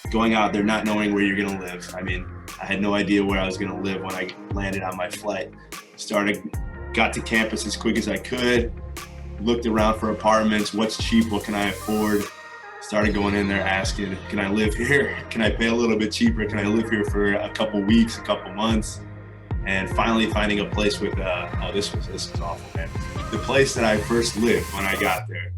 going out there not knowing where you're going to live. I mean, I had no idea where I was going to live when I landed on my flight. Got to campus as quick as I could, looked around for apartments, what's cheap, what can I afford? Started going in there asking, can I live here? Can I pay a little bit cheaper? Can I live here for a couple weeks, a couple months? And finally finding a place with, this was awful, man. The place that I first lived when I got there.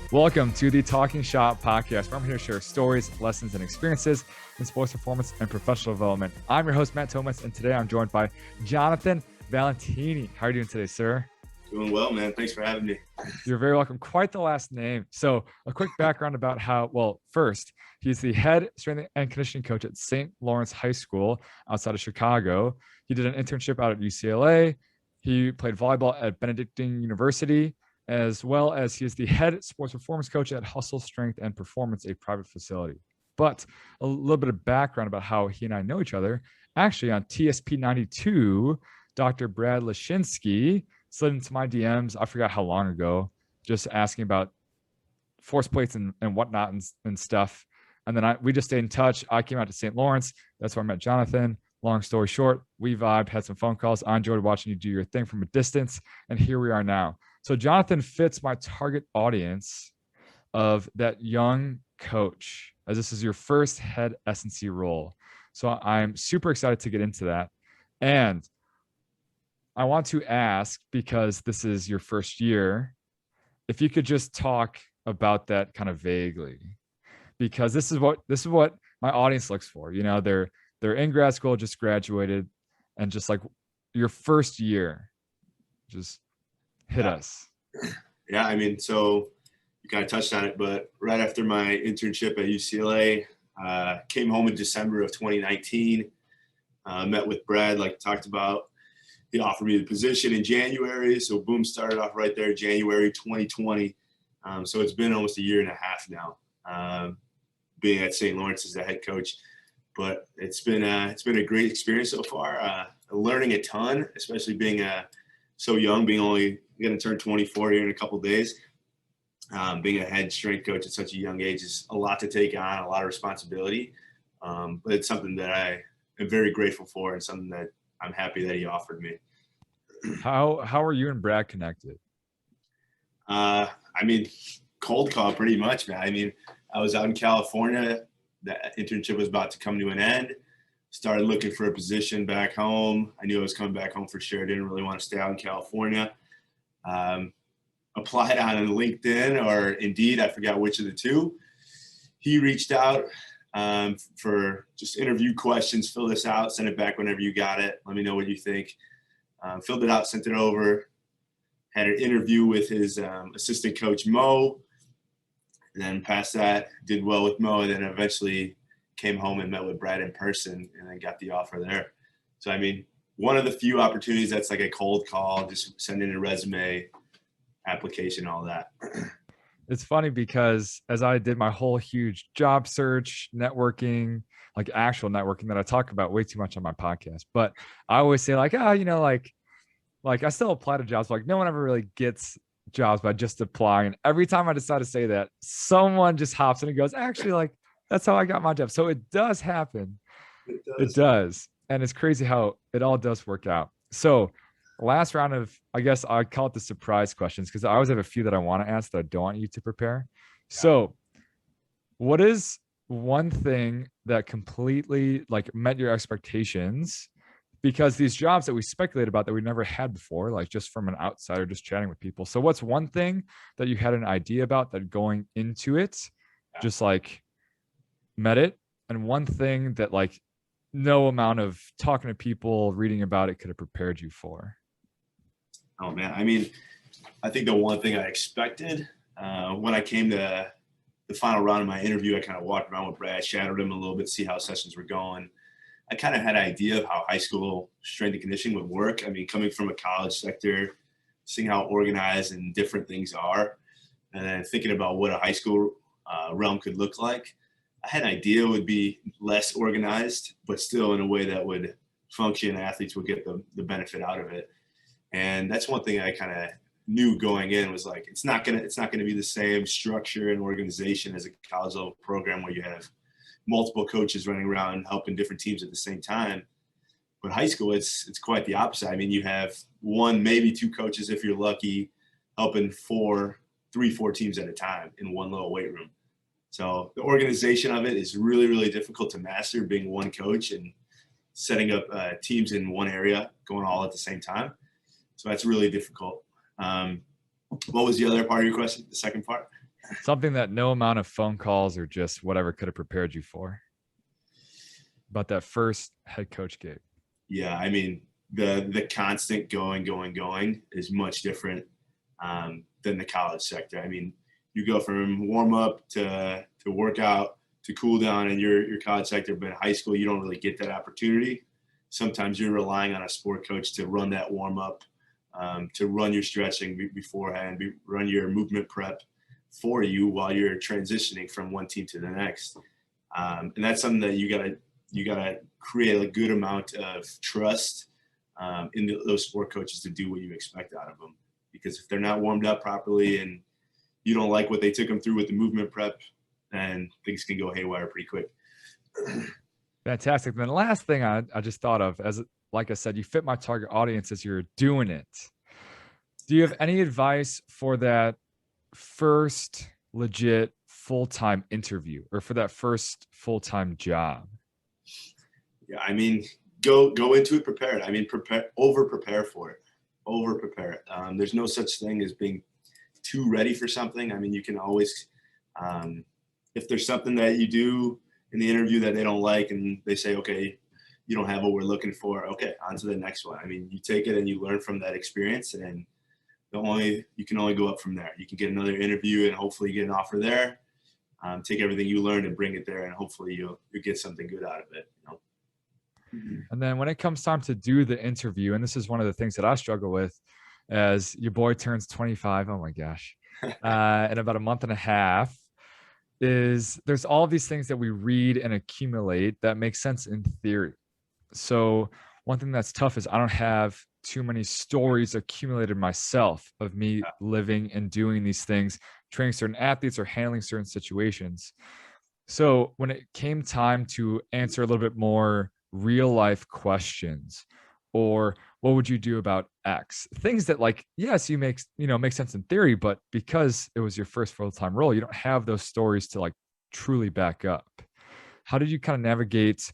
Welcome to the Talking Shop podcast, where I'm here to share stories, lessons, and experiences in sports performance and professional development. I'm your host, Matt Tometz, and today I'm joined by Jonathan Valentini. How are you doing today, sir? Doing well, man. Thanks for having me. You're very welcome. Quite the last name. So a quick background about first, he's the head strength and conditioning coach at St. Laurence High School outside of Chicago. He did an internship out at UCLA. He played volleyball at Benedictine University, as well as he is the head sports performance coach at Hustle Strength and Performance, a private facility. But a little bit of background about how he and I know each other. Actually, on TSP 92, Dr. Brad Lashinsky slid into my DMs, I forgot how long ago, just asking about force plates and whatnot and stuff. And then we just stayed in touch. I came out to St. Lawrence. That's where I met Jonathan. Long story short, we vibed, had some phone calls. I enjoyed watching you do your thing from a distance. And here we are now. So Jonathan fits my target audience of that young coach, as this is your first head S&C role. So I'm super excited to get into that. And I want to ask, because this is your first year, if you could just talk about that kind of vaguely, because this is what my audience looks for. You know, they're in grad school, just graduated, and just like your first year, just hit us. Yeah, I mean, so you kind of touched on it, but right after my internship at UCLA, came home in December of 2019, met with Brad, like talked about. He offered me the position in January. So boom, started off right there, January 2020. So it's been almost a year and a half now, being at St. Lawrence as the head coach. But it's been a great experience so far. Learning a ton, especially being so young, being only going to turn 24 here in a couple of days. Being a head strength coach at such a young age is a lot to take on, a lot of responsibility. But it's something that I am very grateful for and something that I'm happy that he offered me. How are you and Brad connected? I mean, cold call pretty much, man. I mean, I was out in California. The internship was about to come to an end. Started looking for a position back home. I knew I was coming back home for sure. Didn't really want to stay out in California. Applied on LinkedIn or Indeed. I forgot which of the two. He reached out for just interview questions. Fill this out. Send it back whenever you got it. Let me know what you think. Filled it out. Sent it over. Had an interview with his assistant coach, Mo. And then past that, did well with Mo, and then eventually came home and met with Brad in person and then got the offer there. So, I mean, one of the few opportunities that's like a cold call, just send in a resume, application, all that. It's funny because as I did my whole huge job search, networking, like actual networking that I talk about way too much on my podcast, but I always say like, like I still apply to jobs, but like no one ever really gets jobs by just applying. And every time I decide to say that, someone just hops in and goes, actually, like, that's how I got my job. So it does happen. It does. And it's crazy how it all does work out. So last round of, I guess I call it the surprise questions, because I always have a few that I want to ask that I don't want you to prepare. Yeah. So what is one thing that completely like met your expectations? Because these jobs that we speculate about that we never had before, like just from an outsider, just chatting with people. So what's one thing that you had an idea about that going into it, just like met it? And one thing that like no amount of talking to people, reading about it could have prepared you for? Oh man. I mean, I think the one thing I expected when I came to the final round of my interview, I kind of walked around with Brad, shadowed him a little bit, see how sessions were going. I kind of had an idea of how high school strength and conditioning would work. I mean, coming from a college sector, seeing how organized and different things are, and then thinking about what a high school realm could look like. I had an idea it would be less organized, but still in a way that would function. Athletes would get the benefit out of it. And that's one thing I kind of knew going in, was like, it's not gonna be the same structure and organization as a college level program where you have multiple coaches running around helping different teams at the same time. But high school, it's quite the opposite. I mean, you have one, maybe two coaches if you're lucky, helping four teams at a time in one little weight room. So the organization of it is really, really difficult to master, being one coach and setting up teams in one area going all at the same time. So that's really difficult. What was the other part of your question? The second part? Something that no amount of phone calls or just whatever could have prepared you for about that first head coach gig. Yeah, I mean, the constant going is much different than the college sector. I mean, you go from warm up to workout to cool down in your college sector, but in high school, you don't really get that opportunity. Sometimes you're relying on a sport coach to run that warm up, to run your stretching beforehand, run your movement prep for you while you're transitioning from one team to the next. And that's something that you gotta create a good amount of trust in those sport coaches to do what you expect out of them. Because if they're not warmed up properly and you don't like what they took them through with the movement prep, then things can go haywire pretty quick. Fantastic. And then the last thing I just thought of, as like I said, you fit my target audience as you're doing it. Do you have any advice for that first legit full-time interview, or for that first full-time job? Yeah, I mean, go into it prepared. I mean, over prepare for it. Over prepare. There's no such thing as being too ready for something. I mean, you can always, if there's something that you do in the interview that they don't like and they say, okay, you don't have what we're looking for, okay, on to the next one. I mean, you take it and you learn from that experience, and you can only go up from there. You can get another interview and hopefully get an offer there. Take everything you learned and bring it there, and hopefully you'll get something good out of it. You know? And then when it comes time to do the interview, and this is one of the things that I struggle with, as your boy turns 25, oh my gosh, in about a month and a half, is there's all these things that we read and accumulate that make sense in theory. So one thing that's tough is I don't have too many stories accumulated myself of me living and doing these things, training certain athletes or handling certain situations. So when it came time to answer a little bit more real life questions, or what would you do about X? Things that, like, yes, you make sense in theory, but because it was your first full-time role, you don't have those stories to like truly back up. How did you kind of navigate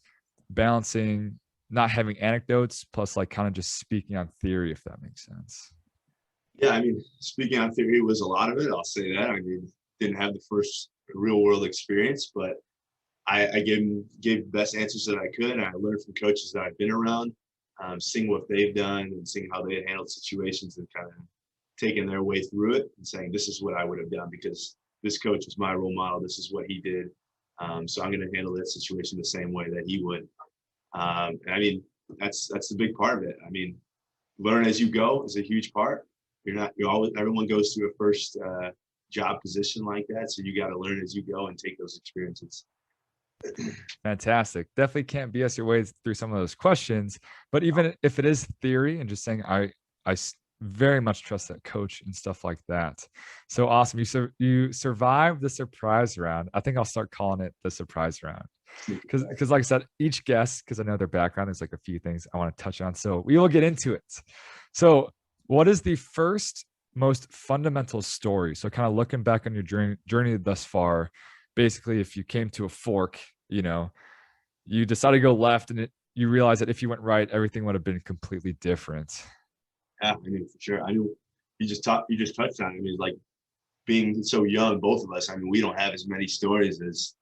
balancing not having anecdotes plus like kind of just speaking on theory, if that makes sense? Yeah, I mean, speaking on theory was a lot of it. I'll say that. I mean, didn't have the first real world experience, but I gave the best answers that I could. And I learned from coaches that I've been around, seeing what they've done and seeing how they had handled situations and kind of taking their way through it and saying, this is what I would have done because this coach was my role model. This is what he did. So I'm going to handle that situation the same way that he would. And I mean, that's the big part of it. I mean, learn as you go is a huge part. Everyone goes through a first job position like that. So you got to learn as you go and take those experiences. Fantastic. Definitely can't BS your way through some of those questions, but even if it is theory and just saying, I very much trust that coach and stuff like that. So awesome. You survived the surprise round. I think I'll start calling it the surprise round because like I said, each guest, because I know their background, there's like a few things I want to touch on. So we will get into it. So what is the first most fundamental story? So kind of looking back on your journey thus far, basically, if you came to a fork, you decided to go left and you realize that if you went right, everything would have been completely different. Yeah, I mean, for sure. I knew you just touched on it. I mean, like being so young, both of us, I mean, we don't have as many stories as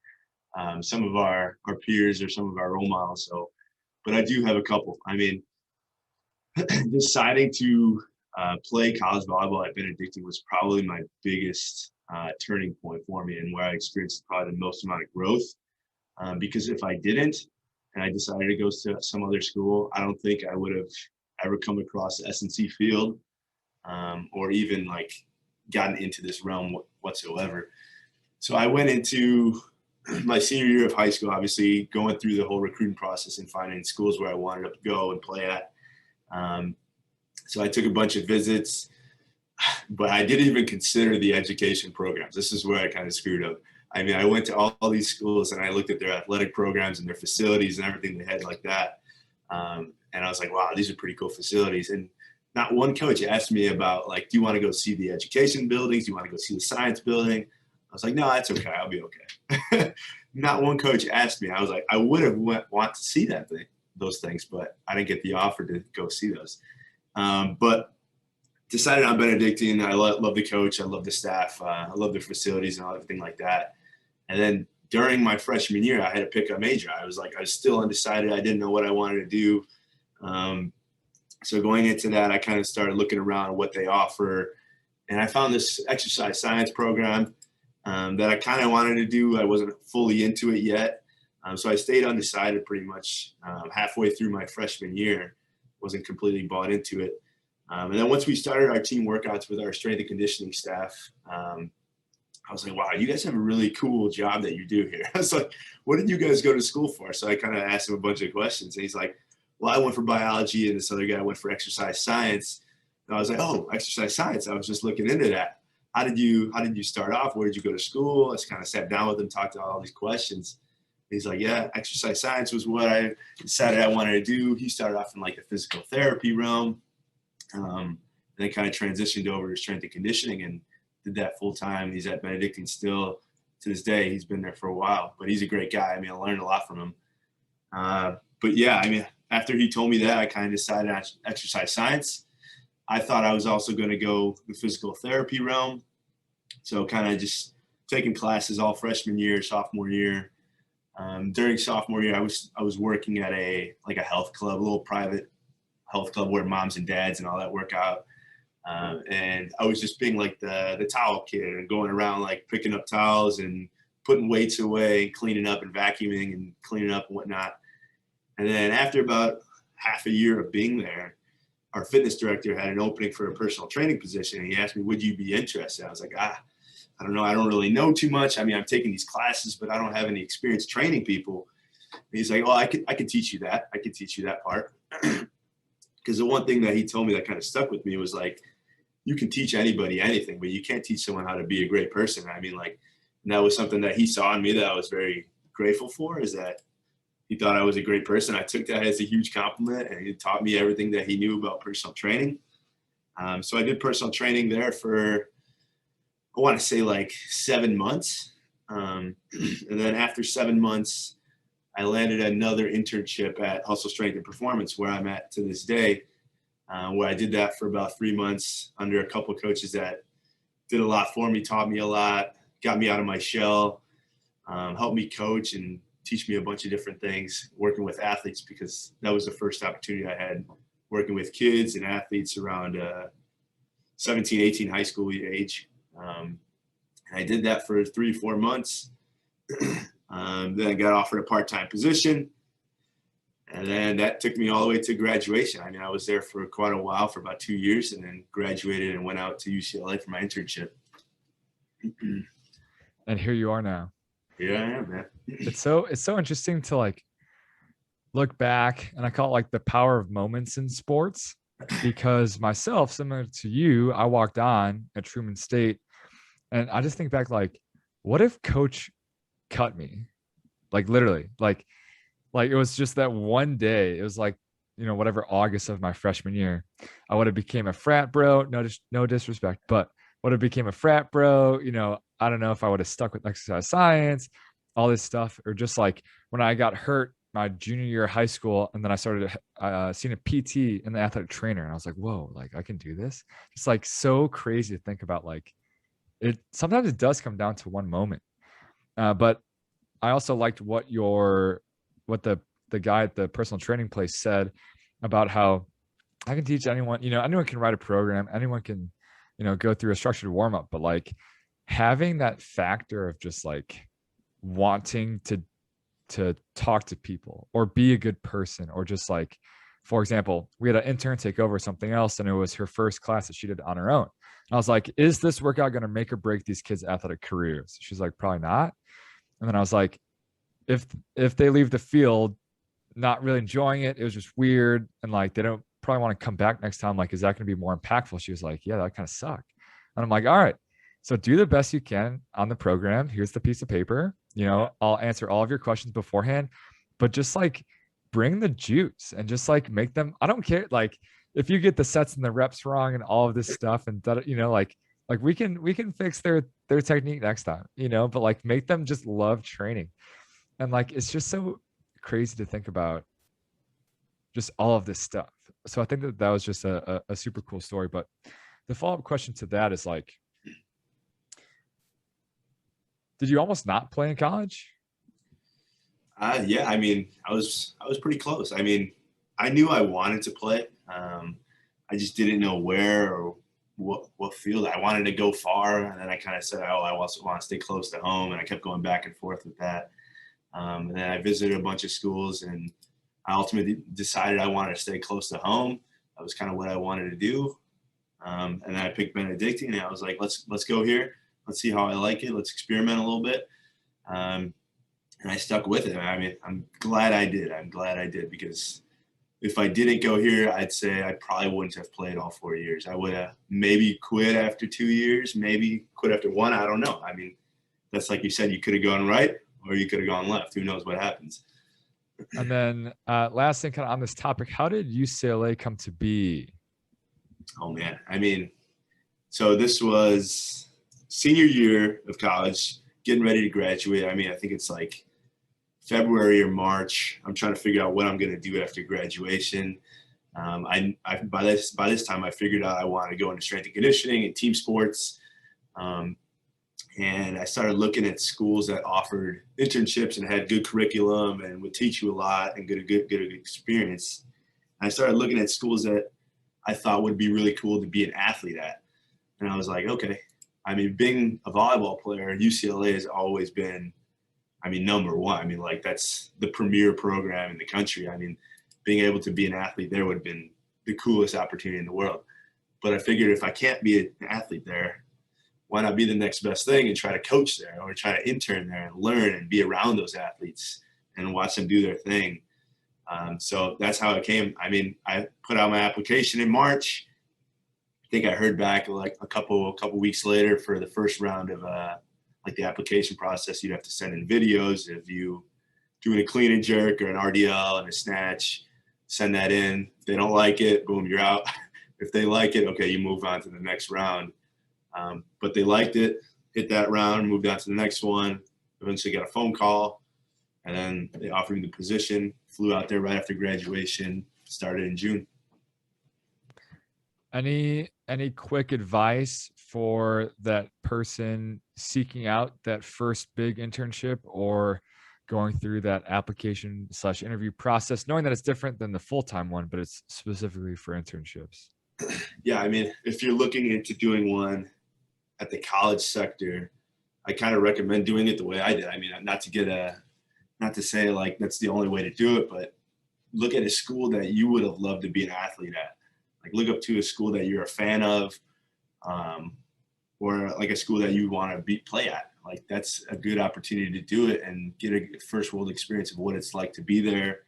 some of our peers or some of our role models. So, but I do have a couple. I mean, deciding to play college volleyball at Benedictine was probably my biggest turning point for me and where I experienced probably the most amount of growth. Because if I didn't and I decided to go to some other school, I don't think I would have ever come across the S&C field or even like gotten into this realm whatsoever. So I went into my senior year of high school, obviously going through the whole recruiting process and finding schools where I wanted to go and play at. So I took a bunch of visits, but I didn't even consider the education programs. This is where I kind of screwed up. I mean, I went to all these schools and I looked at their athletic programs and their facilities and everything they had like that. And I was like, wow, these are pretty cool facilities. And not one coach asked me about, like, do you want to go see the education buildings? Do you want to go see the science building? I was like, no, that's okay. I'll be okay. Not one coach asked me. I was like, I would have want to see those things, but I didn't get the offer to go see those. But decided on Benedictine. I love the coach. I love the staff. I love their facilities and everything like that. And then during my freshman year, I had to pick a major. I was still undecided. I didn't know what I wanted to do. So going into that, I kind of started looking around what they offer. And I found this exercise science program that I kind of wanted to do. I wasn't fully into it yet. So I stayed undecided pretty much halfway through my freshman year. Wasn't completely bought into it. And then once we started our team workouts with our strength and conditioning staff, I was like, wow, you guys have a really cool job that you do here. I was like, what did you guys go to school for? So I kind of asked him a bunch of questions. And he's like, well, I went for biology and this other guy went for exercise science. And I was like, oh, exercise science. I was just looking into that. How did you start off? Where did you go to school? I just kind of sat down with him, talked to all these questions. He's like, yeah, exercise science was what I decided I wanted to do. He started off in like the physical therapy realm. And then kind of transitioned over to strength and conditioning and did that full time. He's at Benedictine still to this day. He's been there for a while, but he's a great guy. I mean, I learned a lot from him. But yeah, I mean, after he told me that, I kind of decided on exercise science. I thought I was also going to go the physical therapy realm. So kind of just taking classes all freshman year, sophomore year. During sophomore year, I was working at a health club, a little private health club where moms and dads and all that work out. And I was just being like the towel kid and going around like picking up towels and putting weights away, cleaning up and vacuuming and cleaning up and whatnot. And then after about half a year of being there, our fitness director had an opening for a personal training position. And he asked me, would you be interested? I was like, I don't know. I don't really know too much. I mean, I'm taking these classes, but I don't have any experience training people. And he's like, oh, I could teach you that. I could teach you that part. Because the one thing that he told me that kind of stuck with me was like, you can teach anybody anything, but you can't teach someone how to be a great person. I mean, like, and that was something that he saw in me that I was very grateful for, is that he thought I was a great person. I took that as a huge compliment, and he taught me everything that he knew about personal training. So I did personal training there for, I want to say like 7 months. And then after 7 months, I landed another internship at Hustle Strength and Performance, where I'm at to this day, where I did that for about 3 months under a couple of coaches that did a lot for me, taught me a lot, got me out of my shell, helped me coach and teach me a bunch of different things, working with athletes, because that was the first opportunity I had working with kids and athletes around 17, 18 high school age. And I did that for 3-4 months. Then I got offered a part-time position, and then that took me all the way to graduation. I mean, I was there for quite a while, for about 2 years, and then graduated and went out to UCLA for my internship. And here you are now. Here I am, man. It's so interesting to like look back, and I call it like the power of moments in sports, because myself, similar to you, I walked on at Truman State, and I just think back, like, what if coach cut me? Like literally, like it was just that one day. It was like, whatever, August of my freshman year, I would have became a frat bro. No disrespect, but would have became a frat bro. I don't know if I would have stuck with exercise science, all this stuff, or just like when I got hurt my junior year of high school, and then I started seeing a PT and the athletic trainer, and I was like, whoa, like I can do this. It's like so crazy to think about. Like sometimes it does come down to one moment. But I also liked what the guy at the personal training place said about how I can teach anyone, anyone can write a program, anyone can, go through a structured warm up, but like having that factor of just like wanting to talk to people or be a good person, or just like, for example, we had an intern take over something else, and it was her first class that she did on her own. And I was like, is this workout going to make or break these kids' athletic careers? She's like, probably not. And then I was like, if they leave the field not really enjoying it, it was just weird, and like they don't probably want to come back next time. Like, is that going to be more impactful? She was like, yeah, that kind of sucked. And I'm like, all right, so do the best you can on the program. Here's the piece of paper. You know, I'll answer all of your questions beforehand, but just like bring the juice and just like make them, I don't care. Like if you get the sets and the reps wrong and all of this stuff and that, you know, like we can fix their technique next time, you know, but like make them just love training. And like, it's just so crazy to think about just all of this stuff. So I think that was just a super cool story. But the follow-up question to that is like, did you almost not play in college? Yeah, I mean, I was pretty close. I mean, I knew I wanted to play. I just didn't know where or what field. I wanted to go far, and then I kind of said, "Oh, I also want to stay close to home," and I kept going back and forth with that. And then I visited a bunch of schools, and I ultimately decided I wanted to stay close to home. That was kind of what I wanted to do. And then I picked Benedictine, and I was like, let's go here. Let's see how I like it. Let's experiment a little bit. And I stuck with it. I mean, I'm glad I did. I'm glad I did, because if I didn't go here, I'd say I probably wouldn't have played all 4 years. I would have maybe quit after 2 years, maybe quit after one. I don't know. I mean, that's like you said, you could have gone right or you could have gone left. Who knows what happens? And then last thing kind of on this topic, how did UCLA come to be? Oh, man. I mean, so this was senior year of college, getting ready to graduate. I mean, I think it's like February or March. I'm trying to figure out what I'm going to do after graduation. By this time, I figured out I wanted to go into strength and conditioning and team sports. And I started looking at schools that offered internships and had good curriculum and would teach you a lot and get a good experience. And I started looking at schools that I thought would be really cool to be an athlete at. And I was like, okay. I mean, being a volleyball player, UCLA has always been, I mean, number one. I mean, like, that's the premier program in the country. I mean, being able to be an athlete there would have been the coolest opportunity in the world. But I figured if I can't be an athlete there, why not be the next best thing and try to coach there or try to intern there and learn and be around those athletes and watch them do their thing. So that's how it came. I mean, I put out my application in March. I think I heard back like a couple weeks later for the first round of like the application process. You'd have to send in videos of you doing a clean and jerk or an RDL and a snatch. Send that in. If they don't like it, boom, you're out. If they like it, okay, you move on to the next round. But they liked it, hit that round, moved on to the next one, eventually got a phone call, and then they offered me the position, flew out there right after graduation, started in June. Any quick advice for that person seeking out that first big internship or going through that application/interview process, knowing that it's different than the full-time one, but it's specifically for internships? Yeah, I mean, if you're looking into doing one at the college sector, I kind of recommend doing it the way I did. I mean, not to say like that's the only way to do it, but look at a school that you would have loved to be an athlete at. Like look up to a school that you're a fan of, or like a school that you want to play at. Like that's a good opportunity to do it and get a first world experience of what it's like to be there,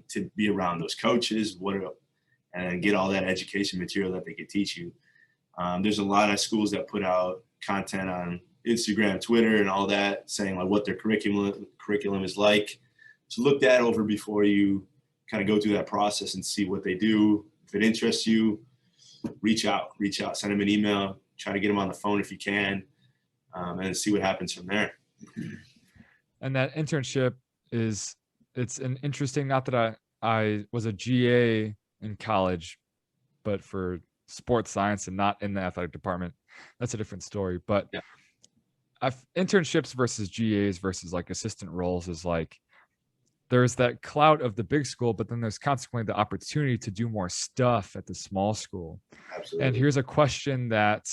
to be around those coaches, and get all that education material that they could teach you. There's a lot of schools that put out content on Instagram, Twitter, and all that, saying like what their curriculum is like. So look that over before you kind of go through that process and see what they do. If it interests you, reach out, send them an email, try to get them on the phone if you can, and see what happens from there. And that internship it's an interesting, not that I was a GA in college, but for sports science and not in the athletic department. That's a different story. But yeah. Internships versus GAs versus like assistant roles is like, there's that clout of the big school, but then there's consequently the opportunity to do more stuff at the small school. Absolutely. And here's a question that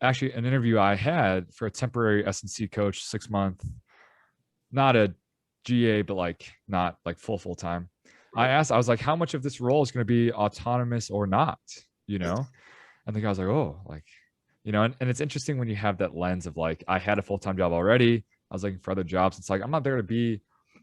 actually an interview I had for a temporary S&C coach, 6 month, not a GA, but like not like full time. I asked, I was like, how much of this role is going to be autonomous or not, you know? And the guy was like, oh, like, you know, and it's interesting when you have that lens of like, I had a full-time job already. I was looking for other jobs. It's like, I'm not there to be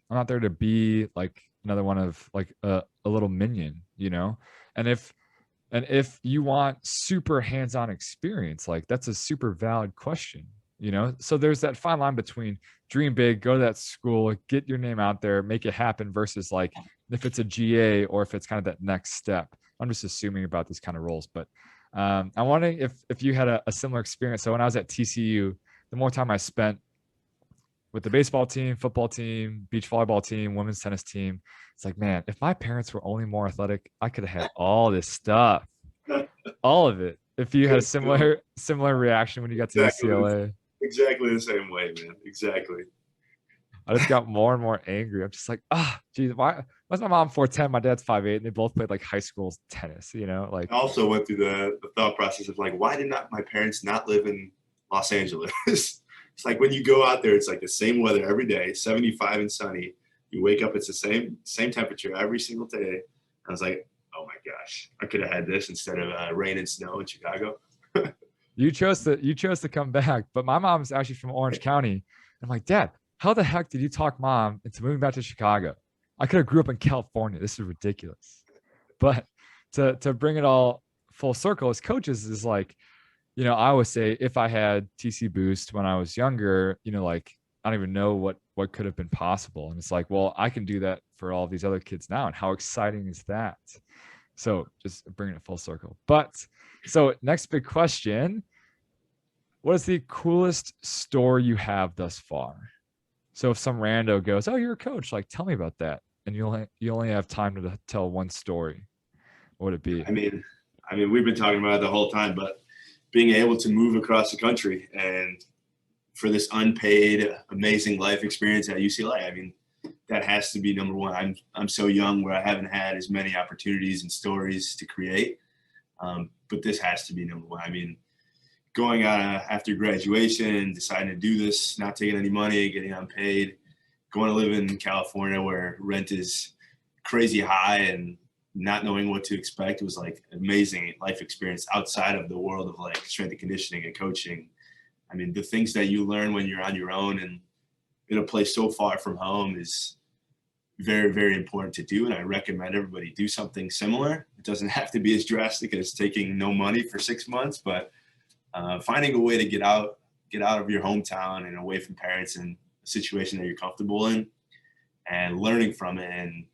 I'm not there to be like another one of like a little minion, you know? And if you want super hands-on experience, like that's a super valid question, you know? So there's that fine line between dream big, go to that school, get your name out there, make it happen versus like if it's a GA or if it's kind of that next step. I'm just assuming about these kind of roles, but I'm wondering if you had a similar experience. So when I was at TCU, the more time I spent with the baseball team, football team, beach volleyball team, women's tennis team, it's like, man, if my parents were only more athletic, I could have had all this stuff, all of it. If you had a similar reaction when you got to UCLA. Exactly the same way, man. Exactly. I just got more and more angry. I'm just like, geez, why's my mom 4'10"? My dad's 5'8", and they both played like high school tennis, you know? Like I also went through the thought process of like, why did not my parents not live in Los Angeles? It's like when you go out there, it's like the same weather every day, 75 and sunny. You wake up, it's the same temperature every single day. I was like, oh my gosh, I could have had this instead of rain and snow in Chicago. you chose to come back, but my mom's actually from Orange County. I'm like, Dad, how the heck did you talk mom into moving back to Chicago? I could have grew up in California. This is ridiculous. But to bring it all full circle as coaches is like, you know, I always say if I had TC Boost when I was younger, you know, like I don't even know what could have been possible. And it's like, well, I can do that for all these other kids now. And how exciting is that? So just bringing it full circle. But so next big question, what is the coolest story you have thus far? So if some rando goes, oh, you're a coach, like tell me about that. And you only have time to tell one story. What would it be? I mean, we've been talking about it the whole time, but being able to move across the country and for this unpaid, amazing life experience at UCLA, I mean, that has to be number one. I'm so young where I haven't had as many opportunities and stories to create, but this has to be number one. I mean, going out after graduation, deciding to do this, not taking any money, getting unpaid, going to live in California where rent is crazy high and not knowing what to expect. It was like amazing life experience outside of the world of like strength and conditioning and coaching. I mean, the things that you learn when you're on your own and in a place so far from home is very, very important to do. And I recommend everybody do something similar. It doesn't have to be as drastic as taking no money for 6 months, but finding a way to get out of your hometown and away from parents and a situation that you're comfortable in and learning from it and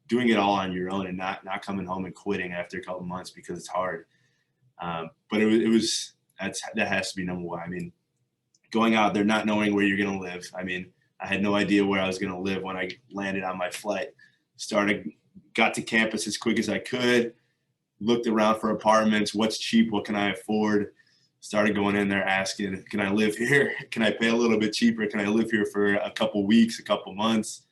doing it all on your own and not coming home and quitting after a couple months because it's hard. But that has to be number one. I mean, going out there, not knowing where you're going to live. I mean, I had no idea where I was going to live when I landed on my flight. Got to campus as quick as I could, looked around for apartments, what's cheap, what can I afford? Started going in there asking, can I live here? Can I pay a little bit cheaper? Can I live here for a couple weeks, a couple months?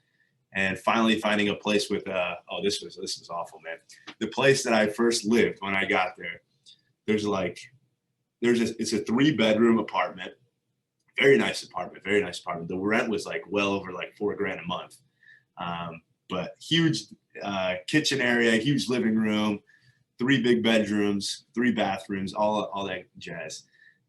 And finally finding a place with, this was awful, man. The place that I first lived when I got there, it's a 3-bedroom apartment. Very nice apartment. The rent was like well over like $4,000 a month. But huge kitchen area, huge living room, 3 big bedrooms, 3 bathrooms, all that jazz.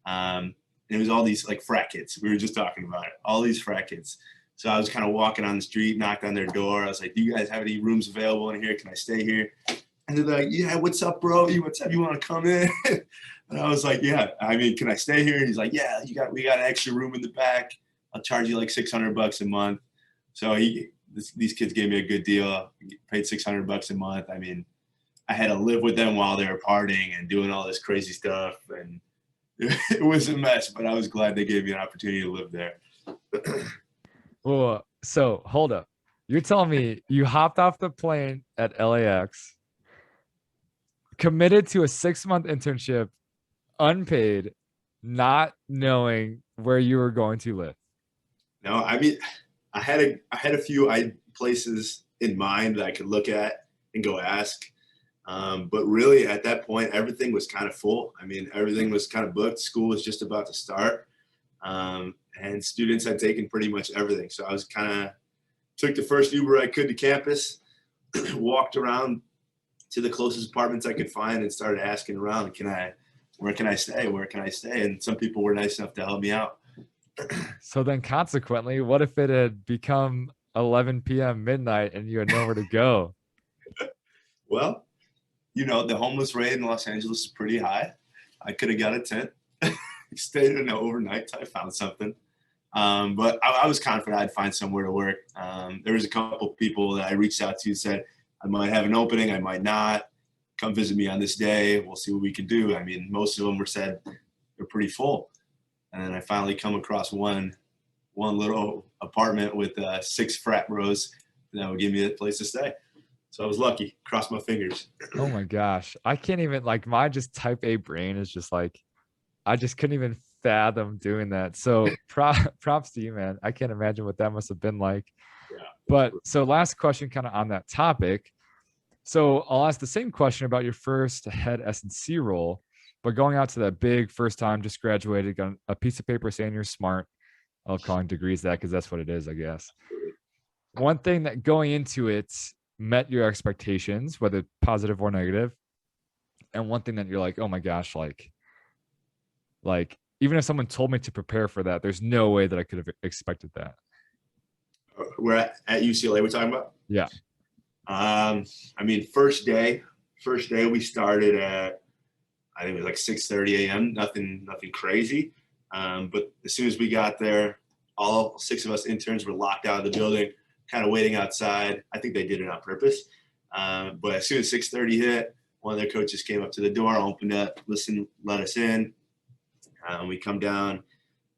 And it was all these like frat kids. We were just talking about it. All these frat kids. So I was kind of walking on the street, knocked on their door. I was like, do you guys have any rooms available in here? Can I stay here? And they're like, yeah, what's up, bro? What's up? You want to come in? And I was like, yeah, I mean, can I stay here? And he's like, yeah, we got an extra room in the back. I'll charge you like $600 a month. So these kids gave me a good deal. Paid $600 a month. I mean, I had to live with them while they were partying and doing all this crazy stuff. And it was a mess, but I was glad they gave me an opportunity to live there. Well, so hold up. You're telling me you hopped off the plane at LAX, committed to a 6-month internship, unpaid, not knowing where you were going to live? No, I mean, I had a few places in mind that I could look at and go ask. But really at that point, everything was kind of full. I mean, everything was kind of booked. School was just about to start. And students had taken pretty much everything. So I was took the first Uber I could to campus, walked around to the closest apartments I could find and started asking around, where can I stay? Where can I stay? And some people were nice enough to help me out. So then consequently, what if it had become 11 p.m. midnight and you had nowhere to go. Well, the homeless rate in Los Angeles is pretty high. I could have got a tent, stayed in the overnight till I found something. But I was confident I'd find somewhere to work. There was a couple people that I reached out to and said, I might have an opening, I might not. Come visit me on this day. We'll see what we can do. I mean, most of them were said they're pretty full. And then I finally come across one little apartment with 6 frat bros that would give me a place to stay. So I was lucky. Cross my fingers. Oh my gosh. I can't even, like, my just type A brain is just like, I just couldn't even fathom doing that. So props to you, man. I can't imagine what that must have been like. Yeah. But so last question kind of on that topic. So I'll ask the same question about your first head S&C role, but going out to that big first time, just graduated, got a piece of paper saying you're smart. I'll call degrees that because that's what it is, I guess. One thing that going into it met your expectations, whether positive or negative, and one thing that you're like, oh my gosh, like even if someone told me to prepare for that, there's no way that I could have expected that. We're at UCLA we're talking about? Yeah. I mean, first day we started at, I think it was like 6:30 a.m. Nothing crazy. But as soon as we got there, all 6 of us interns were locked out of the building, kind of waiting outside. I think they did it on purpose. But as soon as 6:30 hit, one of their coaches came up to the door, opened up, listened, let us in. We come down.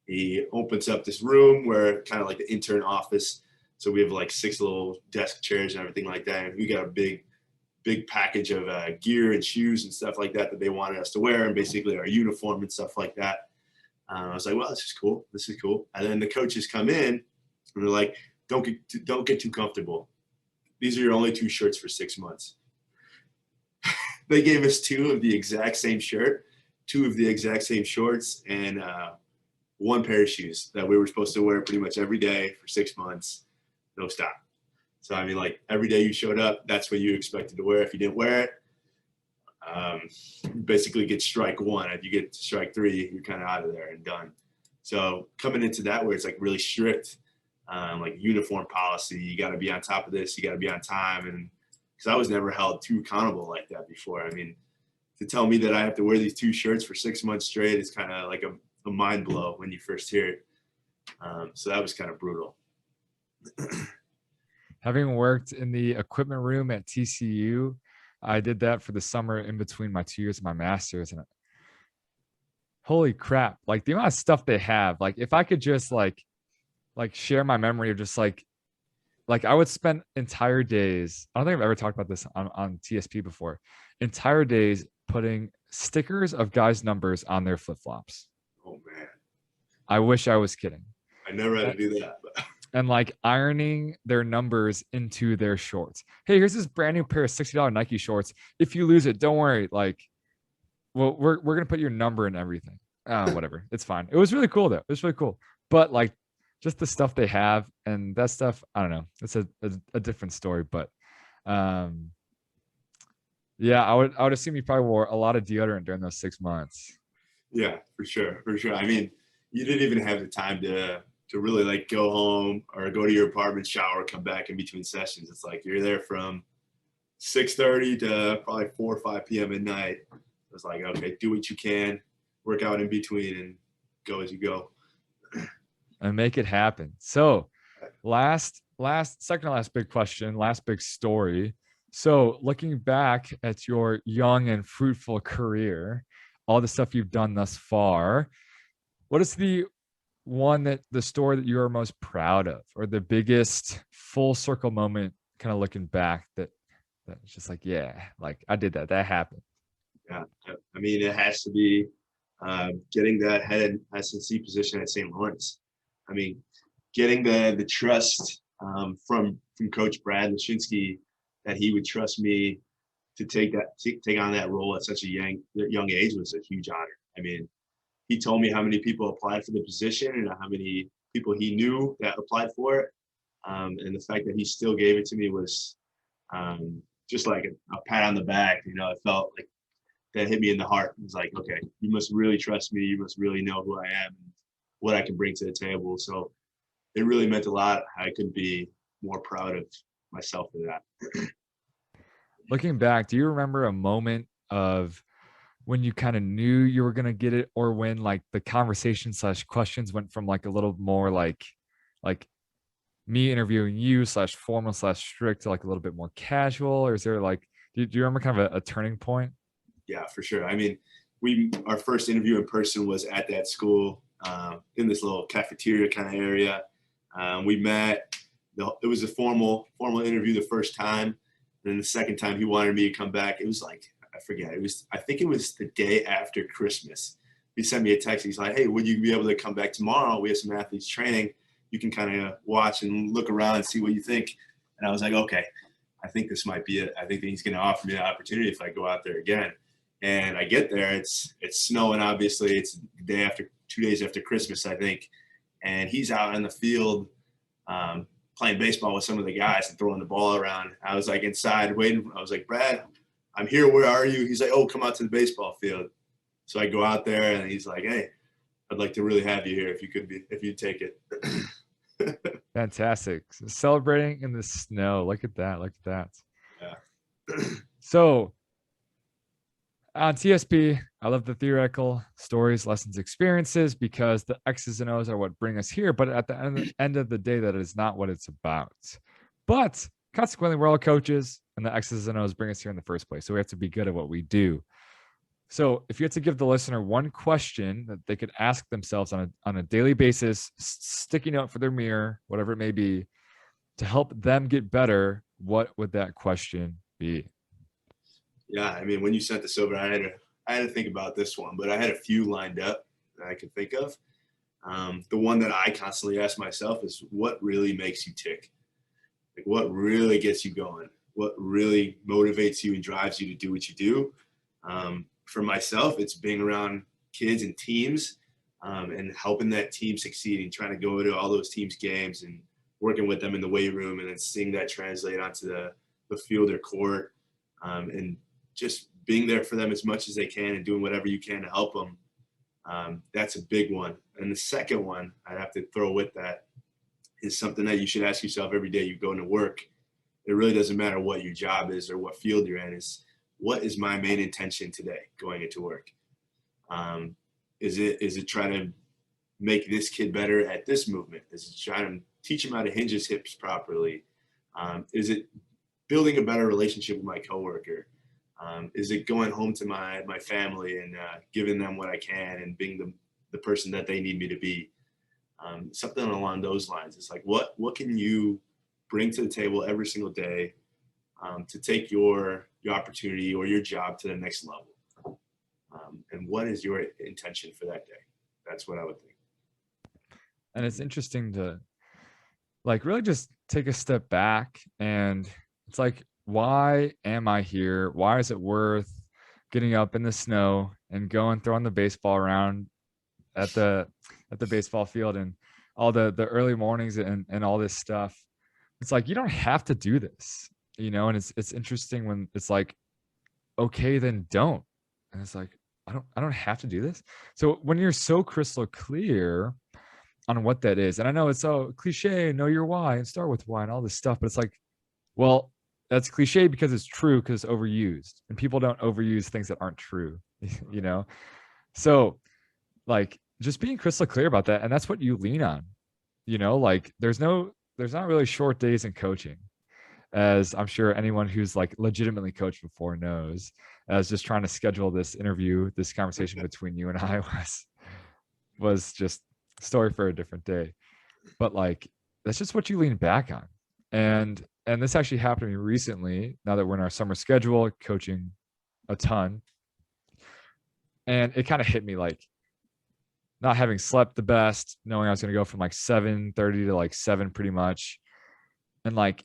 He opens up this room where kind of like the intern office. So we have like 6 little desk chairs and everything like that. And we got a big package of gear and shoes and stuff like that they wanted us to wear, and basically our uniform and stuff like that. I was like, well, this is cool. And then the coaches come in and they're like, don't get too comfortable. These are your only 2 shirts for 6 months. They gave us 2 of the exact same shirt, 2 of the exact same shorts, and 1 pair of shoes that we were supposed to wear pretty much every day for 6 months, no stop. So, I mean, like every day you showed up, that's what you expected to wear. If you didn't wear it, you basically get strike 1. If you get to strike 3, you're kind of out of there and done. So coming into that where it's like really strict, like uniform policy, you got to be on top of this, you got to be on time. And because I was never held too accountable like that before. I mean, to tell me that I have to wear these 2 shirts for 6 months straight is kind of like a mind blow when you first hear it. So that was kind of brutal. Having worked in the equipment room at TCU, I did that for the summer in between my 2 years of my master's, and holy crap, like the amount of stuff they have. Like if I could just like share my memory of just like I would spend entire days. I don't think I've ever talked about this on TSP before. Entire days putting stickers of guys' numbers on their flip-flops. Oh man. I wish I was kidding. I never had to do that. But. And like ironing their numbers into their shorts. Hey, here's this brand new pair of $60 Nike shorts. If you lose it, don't worry. Like, well, we're gonna put your number in everything. Whatever. It's fine. It was really cool though. It was really cool. But like just the stuff they have and that stuff, I don't know. It's a different story. But yeah, I would assume you probably wore a lot of deodorant during those 6 months. Yeah, for sure. I mean, you didn't even have the time to really like go home or go to your apartment, shower, come back in between sessions. It's like you're there from 6:30 to probably 4 or 5 p.m. at night. It's like, okay, do what you can, work out in between, and go as you go. And make it happen. So second to last big question, last big story. So looking back at your young and fruitful career, all the stuff you've done thus far, what is the story that you are most proud of, or the biggest full circle moment kind of looking back that's just like, yeah, like I did that happened? Yeah, I mean, it has to be getting that head S&C position at St. Lawrence. I mean, getting the trust from Coach Brad Lashinsky that he would trust me to take on that role at such a young age was a huge honor. I mean, he told me how many people applied for the position and how many people he knew that applied for it. And the fact that he still gave it to me was just like a pat on the back. You know, it felt like that hit me in the heart. It was like, okay, you must really trust me. You must really know who I am and what I can bring to the table. So it really meant a lot. I couldn't be more proud of myself for that. Looking back, do you remember a moment of when you kind of knew you were going to get it, or when like the conversation / questions went from like a little more like me interviewing you / formal / strict to like a little bit more casual? Or is there like, do you remember kind of a turning point? Yeah, for sure. I mean, our first interview in person was at that school, in this little cafeteria kind of area. We met. It was a formal interview the first time, and then the second time he wanted me to come back. It was like, I forget. I think it was the day after Christmas. He sent me a text. He's like, "Hey, would you be able to come back tomorrow? We have some athletes training. You can kind of watch and look around and see what you think." And I was like, "Okay, I think this might be it. I think that he's going to offer me an opportunity if I go out there again." And I get there. It's snowing. Obviously, it's the day after, 2 days after Christmas, I think. And he's out on the field playing baseball with some of the guys and throwing the ball around. I was like inside waiting. I was like, "Brad, I'm here. Where are you?" He's like, "Oh, come out to the baseball field." So I go out there, and he's like, "Hey, I'd like to really have you here if you'd take it." Fantastic. So celebrating in the snow. Look at that. Look at that. Yeah. So on TSP, I love the theoretical stories, lessons, experiences, because the X's and O's are what bring us here. But at the end of the day, that is not what it's about. But consequently, we're all coaches, and the X's and O's bring us here in the first place. So we have to be good at what we do. So if you had to give the listener one question that they could ask themselves on a daily basis, sticky note for their mirror, whatever it may be, to help them get better, what would that question be? Yeah, I mean, when you sent this over, I had to think about this one, but I had a few lined up that I could think of. The one that I constantly ask myself is, what really makes you tick? Like, what really gets you going? What really motivates you and drives you to do what you do? For myself, it's being around kids and teams, and helping that team succeed, and trying to go to all those teams' games and working with them in the weight room, and then seeing that translate onto the field or court, and just being there for them as much as they can and doing whatever you can to help them. That's a big one. And the second one I'd have to throw with that is something that you should ask yourself every day you go into work. It really doesn't matter what your job is or what field you're in, is what is my main intention today going into work? Is it trying to make this kid better at this movement? Is it trying to teach him how to hinge his hips properly? Is it building a better relationship with my coworker? Is it going home to my family and giving them what I can and being the person that they need me to be? Something along those lines. It's like, what can you bring to the table every single day to take your opportunity or your job to the next level? And what is your intention for that day? That's what I would think. And it's interesting to like really just take a step back, and it's like, why am I here? Why is it worth getting up in the snow and going throwing the baseball around at the baseball field and all the early mornings and all this stuff? It's like, you don't have to do this, and it's interesting when it's like, okay, then don't. And it's like, I don't have to do this. So when you're so crystal clear on what that is, and I know it's so cliche, know your why and start with why and all this stuff, but it's like, well, that's cliche because it's true, because it's overused, and people don't overuse things that aren't true, So like, just being crystal clear about that. And that's what you lean on, like there's not really short days in coaching, as I'm sure anyone who's like legitimately coached before knows, as just trying to schedule this interview, this conversation between you and I was just a story for a different day. But like, that's just what you lean back on. And this actually happened to me recently, now that we're in our summer schedule, coaching a ton. And it kind of hit me, like, not having slept the best, knowing I was going to go from like 7:30 to like 7 pretty much. And like,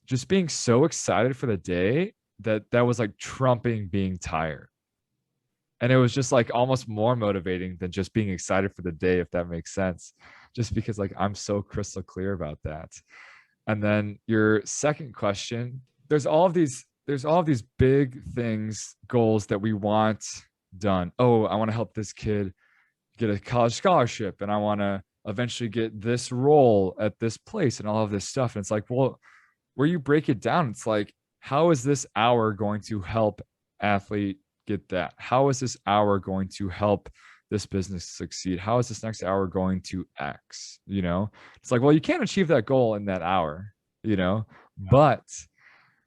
just being so excited for the day that was like trumping being tired. And it was just like almost more motivating than just being excited for the day, if that makes sense. Just because like I'm so crystal clear about that. And then your second question, there's all of these big things, goals that we want done. Oh, I want to help this kid get a college scholarship, and I want to eventually get this role at this place and all of this stuff. And it's like, well, where you break it down, it's like, how is this hour going to help athlete get that? How is this hour going to help this business succeed? How is this next hour going to X? You know, it's like, well, you can't achieve that goal in that hour, you know, but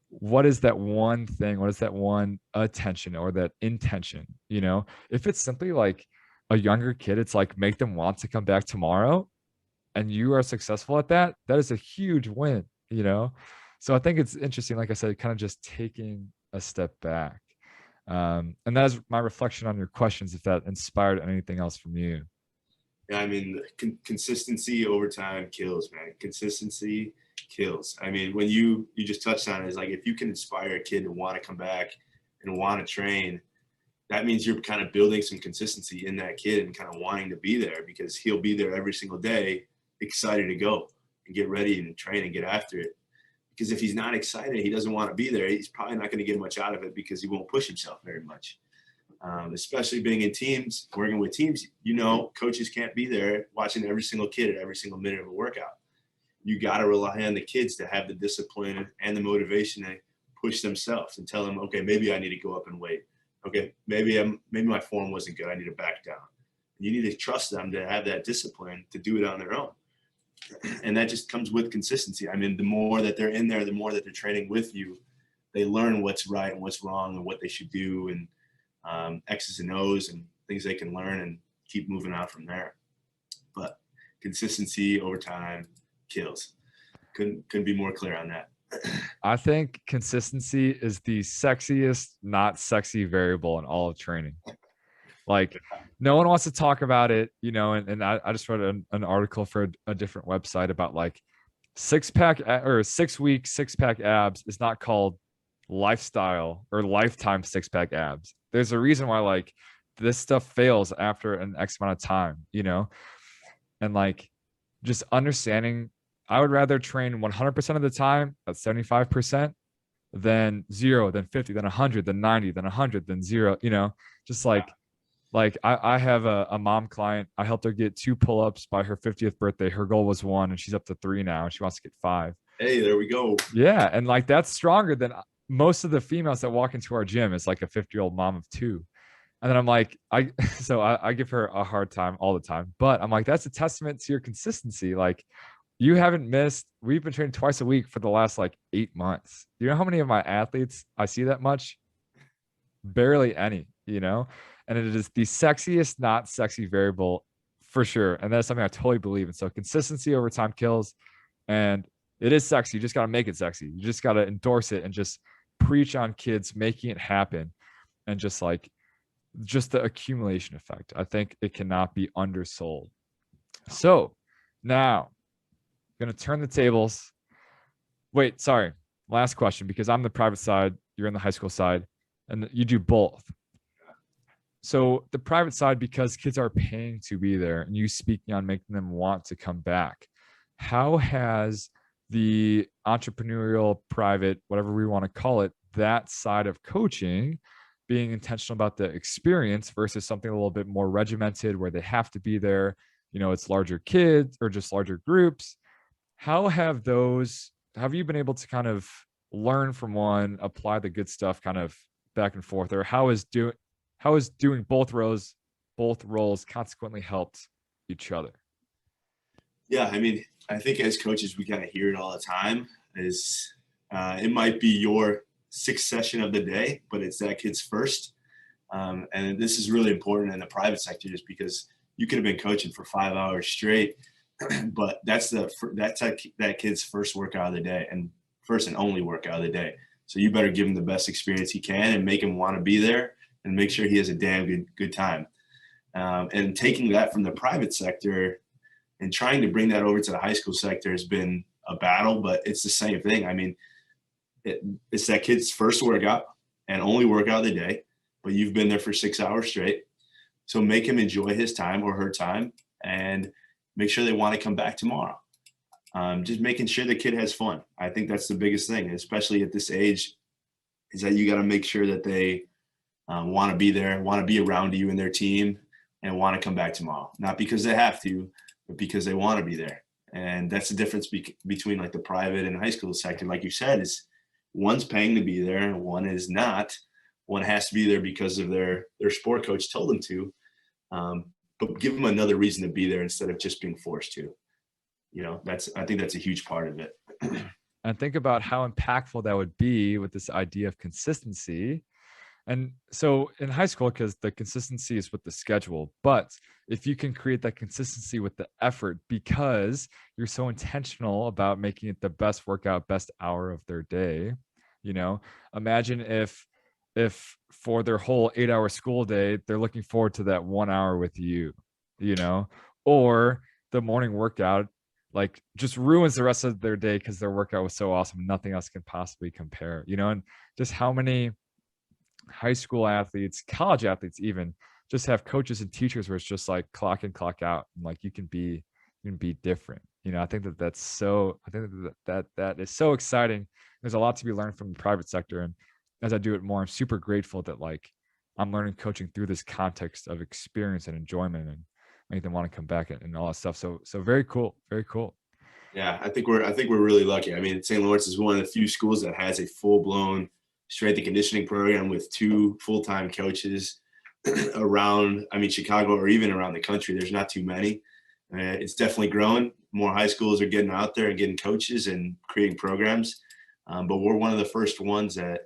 what is that one thing? What is that one attention or that intention? You know, if it's simply like a younger kid, it's like make them want to come back tomorrow, and you are successful at that, that is a huge win, you know? So I think it's interesting, like I said, kind of just taking a step back. And that is my reflection on your questions, if that inspired anything else from you. Yeah, I mean, consistency over time kills, man. Consistency kills. I mean, when you just touched on it, it's like if you can inspire a kid to want to come back and want to train, that means you're kind of building some consistency in that kid and kind of wanting to be there, because he'll be there every single day, excited to go and get ready and train and get after it. Because if he's not excited, he doesn't want to be there, he's probably not going to get much out of it, because he won't push himself very much. Especially being in teams, working with teams, you know, coaches can't be there watching every single kid at every single minute of a workout. You got to rely on the kids to have the discipline and the motivation to push themselves and tell them, okay, maybe I need to go up and weight. Okay, maybe my form wasn't good, I need to back down. You need to trust them to have that discipline to do it on their own. And that just comes with consistency. I mean, the more that they're in there, the more that they're training with you, they learn what's right and what's wrong and what they should do, and X's and O's and things they can learn and keep moving on from there. But consistency over time kills. Couldn't be more clear on that. I think consistency is the sexiest, not sexy variable in all of training. Like, no one wants to talk about it, you know, and I just read an article for a different website about like 6-pack or 6 week 6-pack abs is not called lifestyle or lifetime 6-pack abs. There's a reason why like this stuff fails after an X amount of time, you know, and like just understanding, I would rather train 100% of the time at 75% than 0, then 50, then 100, then 90, then 100, then 0, you know, just like I have a mom client. I helped her get 2 pull-ups by her 50th birthday. Her goal was 1 and she's up to 3 now, and she wants to get 5. Hey, there we go. Yeah. And like, that's stronger than most of the females that walk into our gym. Is like a 50-year-old mom of 2. And then I'm like, I give her a hard time all the time, but I'm like, that's a testament to your consistency. Like, you haven't missed. We've been training twice a week for the last like 8 months. Do you know how many of my athletes I see that much? Barely any, you know? And it is the sexiest, not sexy variable for sure. And that's something I totally believe in. So consistency over time kills, and it is sexy. You just got to make it sexy. You just got to endorse it and just preach on kids making it happen. And just the accumulation effect. I think it cannot be undersold. So now I'm going to turn the tables. Wait, sorry. Last question, because I'm the private side, you're in the high school side, and you do both. So the private side, because kids are paying to be there and you speaking on making them want to come back, how has the entrepreneurial, private, whatever we want to call it, that side of coaching, being intentional about the experience versus something a little bit more regimented where they have to be there, you know, it's larger kids or just larger groups. How have you been able to kind of learn from one, apply the good stuff kind of back and forth, or how is doing both roles consequently helped each other? Yeah, I mean, I think as coaches, we kind of hear it all the time. It might be your 6th session of the day, but it's that kid's first. And this is really important in the private sector, just because you could have been coaching for 5 hours straight, but that's that kid's first workout of the day, and first and only workout of the day. So you better give him the best experience he can and make him want to be there and make sure he has a damn good time. And taking that from the private sector and trying to bring that over to the high school sector has been a battle, but it's the same thing. I mean, it's that kid's first workout and only workout of the day, but you've been there for 6 hours straight. So make him enjoy his time or her time and make sure they want to come back tomorrow. Just making sure the kid has fun. I think that's the biggest thing, especially at this age, is that you got to make sure that they want to be there, want to be around you and their team, and want to come back tomorrow. Not because they have to, but because they want to be there. And that's the difference between like the private and high school sector. Like you said, is one's paying to be there, and one is not. One has to be there because of their sport coach told them to, but give them another reason to be there instead of just being forced to. You know, I think that's a huge part of it. And think about how impactful that would be with this idea of consistency. And so in high school, because the consistency is with the schedule, but if you can create that consistency with the effort because you're so intentional about making it the best workout, best hour of their day, you know, imagine if for their whole 8-hour school day, they're looking forward to that 1 hour with you, you know, or the morning workout like just ruins the rest of their day because their workout was so awesome and nothing else can possibly compare, you know, and just how many high school athletes, college athletes even just have coaches and teachers where it's just like clock in, clock out, and like you can be different. You know, I think that that's so. I think that is so exciting. There's a lot to be learned from the private sector, and as I do it more, I'm super grateful that like I'm learning coaching through this context of experience and enjoyment, and make them want to come back and all that stuff. So very cool, very cool. Yeah, I think we're really lucky. I mean, St. Lawrence is one of the few schools that has a full-blown strength and conditioning program with 2 full-time coaches around, I mean, Chicago or even around the country. There's not too many. It's definitely growing. More high schools are getting out there and getting coaches and creating programs. But we're one of the first ones that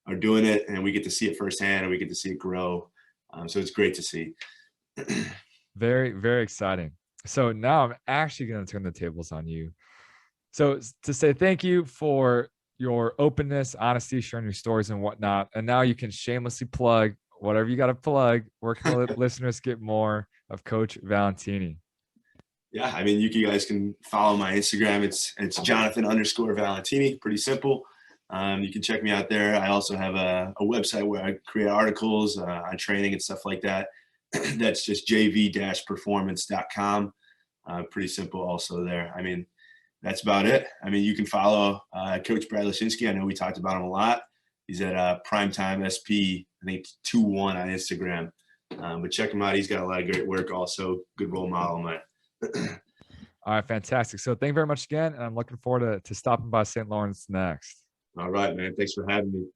are doing it, and we get to see it firsthand, and we get to see it grow. So it's great to see. Very, very exciting. So now I'm actually going to turn the tables on you. So to say thank you for your openness, honesty, sharing your stories and whatnot. And now you can shamelessly plug whatever you got to plug. Where can the listeners get more of Coach Valentini? Yeah, I mean, you guys can follow my Instagram. It's Jonathan_Valentini. Pretty simple. You can check me out there. I also have a website where I create articles on training and stuff like that. That's just jv-performance.com. Pretty simple also there. I mean, that's about it. I mean, you can follow Coach Brad Lashinsky. I know we talked about him a lot. He's at Primetime SP, I think 21 on Instagram. But check him out. He's got a lot of great work also. Good role model, man. All right, fantastic. So thank you very much again. And I'm looking forward to stopping by St. Lawrence next. All right, man. Thanks for having me.